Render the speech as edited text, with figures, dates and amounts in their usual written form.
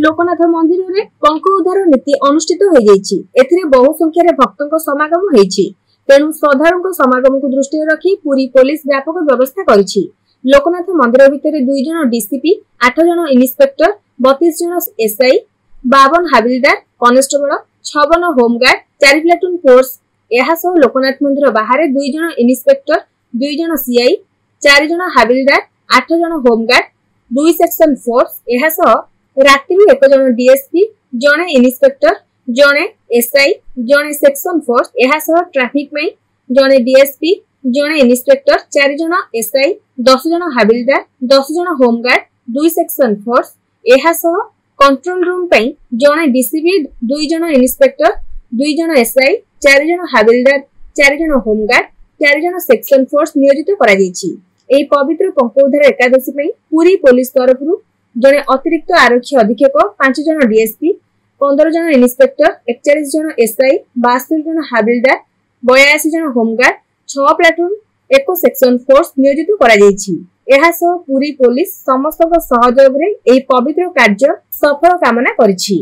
लोकनाथ मंदिर में पंख उद्धार नीति अनुष्ठित हो जाइए। बहु संख्यार भक्तों समागम होती तेणु श्रद्धालुओं समागम को दृष्टि रखी पुरी पुलिस व्यापक व्यवस्था करिछि। लोकनाथ मंदिर भितर 2 जन डीसीपी, 8 जन इन्स्पेक्टर, 32 जन एसआई, 52 हाबिलदार कनेस्टेबल, 56 होमगार्ड, 4 प्लाटून फोर्स। यह लोकनाथ मंदिर बाहर 2 जन इन्स्पेक्टर, 2 जन सीआई, 4 जन हाबिलदार, 8 जन होमगार्ड, 2 सेक्शन फोर्स। यह रात्रि 1 जन डीएसपी, जड़े इन्स्पेक्टर, जड़े एसआई, जड़े सेक्शन फोर्स। यह ट्रैफिक में जड़े डीएसपी, जड़े इन्स्पेक्टर, 4 जन एसआई, 10 जन हाबिलदार, 10 जन होमगार्ड, 2 सेक्शन फोर्स। यह कंट्रोल रूम पे जड़े डीसीपी, 2 जन इन्स्पेक्टर, 2 जन एसआई, 4 जन हाबिलदार, 4 जन होमगार्ड, 4 जन सेक्शन फोर्स नियोजित करा जायछि। एही पवित्र पंकोद्धार एकादशी में पुरी पुलिस तरफ जड़े अतिरिक्त आरक्षी अधीक्षक, 5 जन डीएसपी, 15 जन इन्स्पेक्टर, 41 जन एसआई, 72 जन हाबिलदार, 82 जन होमगार्ड, 6 प्लाटून, 1 सेक्शन फोर्स नियोजित करा जायछि। एहा सह पुरी पुलिस समस्त सहयोग रे एही पवित्र कार्य सफल कामना करिछि।